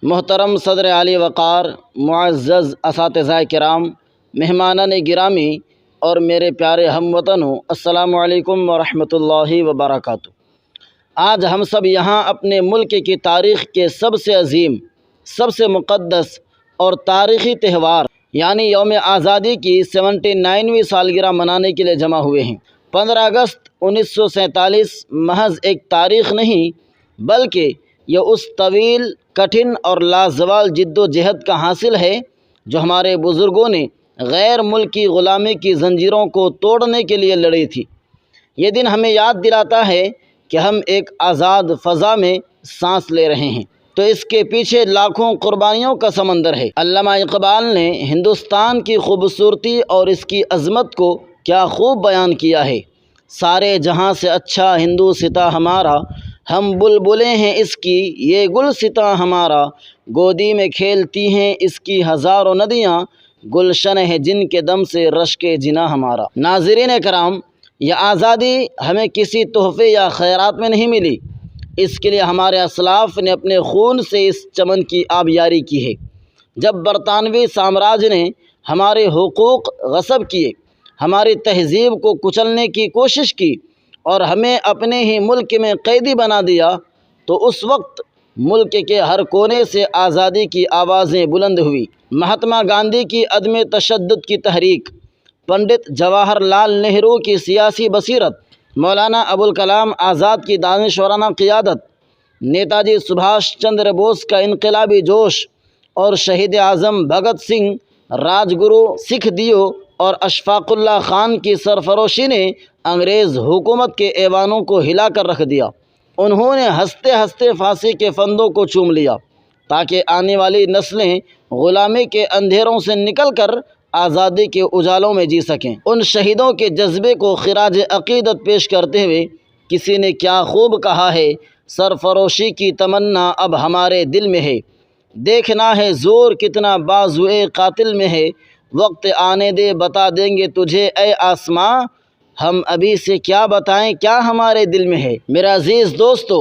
محترم صدر عالی وقار، معزز اساتذہ کرام، مہمانان گرامی اور میرے پیارے ہم وطنوں، السلام علیکم ورحمۃ اللہ وبرکاتہ۔ آج ہم سب یہاں اپنے ملک کی تاریخ کے سب سے عظیم، سب سے مقدس اور تاریخی تہوار یعنی یوم آزادی کی 79ویں سالگرہ منانے کے لیے جمع ہوئے ہیں۔ 15 اگست 1947 محض ایک تاریخ نہیں بلکہ یہ اس طویل، کٹھن اور لازوال جد و جہد کا حاصل ہے جو ہمارے بزرگوں نے غیر ملکی غلامی کی زنجیروں کو توڑنے کے لیے لڑی تھی۔ یہ دن ہمیں یاد دلاتا ہے کہ ہم ایک آزاد فضا میں سانس لے رہے ہیں تو اس کے پیچھے لاکھوں قربانیوں کا سمندر ہے۔ علامہ اقبال نے ہندوستان کی خوبصورتی اور اس کی عظمت کو کیا خوب بیان کیا ہے۔ سارے جہاں سے اچھا ہندوستاں ہمارا، ہم بلبلیں ہیں اس کی یہ گلستاں ہمارا، گودی میں کھیلتی ہیں اس کی ہزاروں ندیاں، گلشن ہے جن کے دم سے رشک جناں ہمارا۔ ناظرین کرام، یہ آزادی ہمیں کسی تحفے یا خیرات میں نہیں ملی، اس کے لیے ہمارے اسلاف نے اپنے خون سے اس چمن کی آبیاری کی ہے۔ جب برطانوی سامراج نے ہمارے حقوق غصب کیے، ہماری تہذیب کو کچلنے کی کوشش کی اور ہمیں اپنے ہی ملک میں قیدی بنا دیا تو اس وقت ملک کے ہر کونے سے آزادی کی آوازیں بلند ہوئی۔ مہاتما گاندھی کی عدم تشدد کی تحریک، پنڈت جواہر لال نہرو کی سیاسی بصیرت، مولانا ابوالکلام آزاد کی دانشورانہ قیادت، نیتا جی سبھاش چندر بوس کا انقلابی جوش اور شہید اعظم بھگت سنگھ، راج گرو سکھ دیو اور اشفاق اللہ خان کی سرفروشی نے انگریز حکومت کے ایوانوں کو ہلا کر رکھ دیا۔ انہوں نے ہنستے ہنستے پھانسی کے پھندوں کو چوم لیا تاکہ آنے والی نسلیں غلامی کے اندھیروں سے نکل کر آزادی کے اجالوں میں جی سکیں۔ ان شہیدوں کے جذبے کو خراج عقیدت پیش کرتے ہوئے کسی نے کیا خوب کہا ہے، سرفروشی کی تمنا اب ہمارے دل میں ہے، دیکھنا ہے زور کتنا بازوئے قاتل میں ہے، وقت آنے دے بتا دیں گے تجھے اے آسماں، ہم ابھی سے کیا بتائیں کیا ہمارے دل میں ہے۔ میرے عزیز دوستو،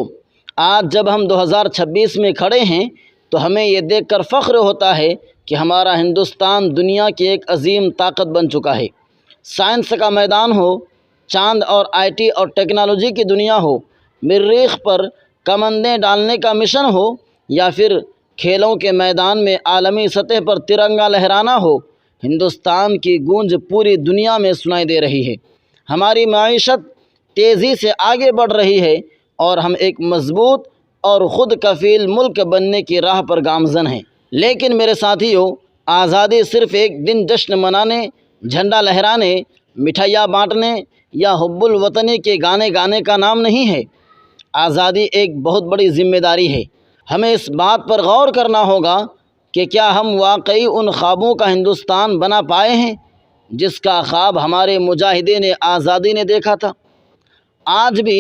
آج جب ہم 2026 میں کھڑے ہیں تو ہمیں یہ دیکھ کر فخر ہوتا ہے کہ ہمارا ہندوستان دنیا کی ایک عظیم طاقت بن چکا ہے۔ سائنس کا میدان ہو، چاند اور IT اور ٹیکنالوجی کی دنیا ہو، مریخ پر کمندیں ڈالنے کا مشن ہو، یا پھر کھیلوں کے میدان میں عالمی سطح پر ترنگا لہرانا ہو، ہندوستان کی گونج پوری دنیا میں سنائی دے رہی ہے۔ ہماری معیشت تیزی سے آگے بڑھ رہی ہے اور ہم ایک مضبوط اور خود کفیل ملک بننے کی راہ پر گامزن ہیں۔ لیکن میرے ساتھیو، آزادی صرف ایک دن جشن منانے، جھنڈا لہرانے، مٹھائیاں بانٹنے یا حب الوطنی کے گانے گانے کا نام نہیں ہے۔ آزادی ایک بہت بڑی ذمہ داری ہے۔ ہمیں اس بات پر غور کرنا ہوگا کہ کیا ہم واقعی ان خوابوں کا ہندوستان بنا پائے ہیں جس کا خواب ہمارے مجاہدین آزادی نے دیکھا تھا۔ آج بھی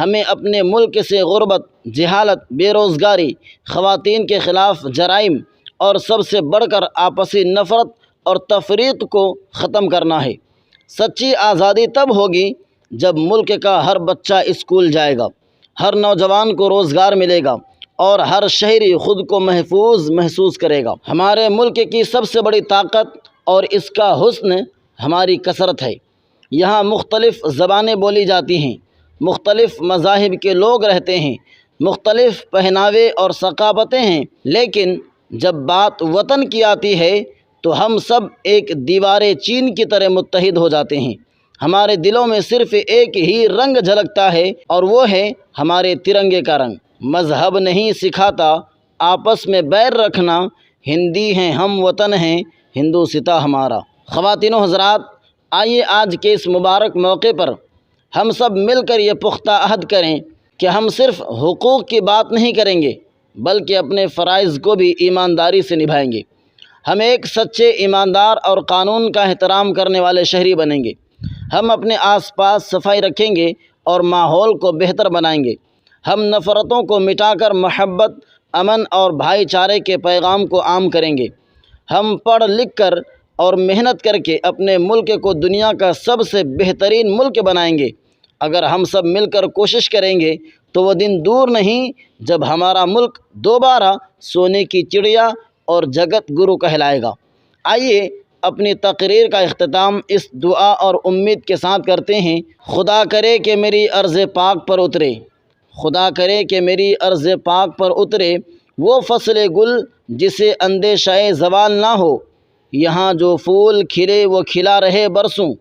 ہمیں اپنے ملک سے غربت، جہالت، بے روزگاری، خواتین کے خلاف جرائم اور سب سے بڑھ کر آپسی نفرت اور تفریق کو ختم کرنا ہے۔ سچی آزادی تب ہوگی جب ملک کا ہر بچہ اسکول جائے گا، ہر نوجوان کو روزگار ملے گا اور ہر شہری خود کو محفوظ محسوس کرے گا۔ ہمارے ملک کی سب سے بڑی طاقت اور اس کا حسن ہماری کثرت ہے۔ یہاں مختلف زبانیں بولی جاتی ہیں، مختلف مذاہب کے لوگ رہتے ہیں، مختلف پہناوے اور ثقافتیں ہیں، لیکن جب بات وطن کی آتی ہے تو ہم سب ایک دیوار چین کی طرح متحد ہو جاتے ہیں۔ ہمارے دلوں میں صرف ایک ہی رنگ جھلکتا ہے اور وہ ہے ہمارے ترنگے کا رنگ۔ مذہب نہیں سکھاتا آپس میں بیر رکھنا، ہندی ہیں ہم وطن ہیں ہندوستاں ہمارا۔ خواتین و حضرات، آئیے آج کے اس مبارک موقع پر ہم سب مل کر یہ پختہ عہد کریں کہ ہم صرف حقوق کی بات نہیں کریں گے بلکہ اپنے فرائض کو بھی ایمانداری سے نبھائیں گے۔ ہم ایک سچے، ایماندار اور قانون کا احترام کرنے والے شہری بنیں گے۔ ہم اپنے آس پاس صفائی رکھیں گے اور ماحول کو بہتر بنائیں گے۔ ہم نفرتوں کو مٹا کر محبت، امن اور بھائی چارے کے پیغام کو عام کریں گے۔ ہم پڑھ لکھ کر اور محنت کر کے اپنے ملک کو دنیا کا سب سے بہترین ملک بنائیں گے۔ اگر ہم سب مل کر کوشش کریں گے تو وہ دن دور نہیں جب ہمارا ملک دوبارہ سونے کی چڑیا اور جگت گرو کہلائے گا۔ آئیے اپنی تقریر کا اختتام اس دعا اور امید کے ساتھ کرتے ہیں، خدا کرے کہ میری ارض پاک پر اترے، خدا کرے کہ میری ارض پاک پر اترے وہ فصل گل جسے اندیشہ زوال نہ ہو، یہاں جو پھول کھلے وہ کھلا رہے برسوں،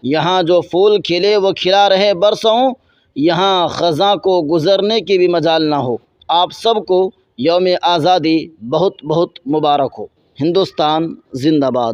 یہاں جو پھول کھلے وہ کھلا رہے برسوں، یہاں خزاں کو گزرنے کی بھی مجال نہ ہو۔ آپ سب کو یوم آزادی بہت بہت مبارک ہو۔ ہندوستان زندہ باد۔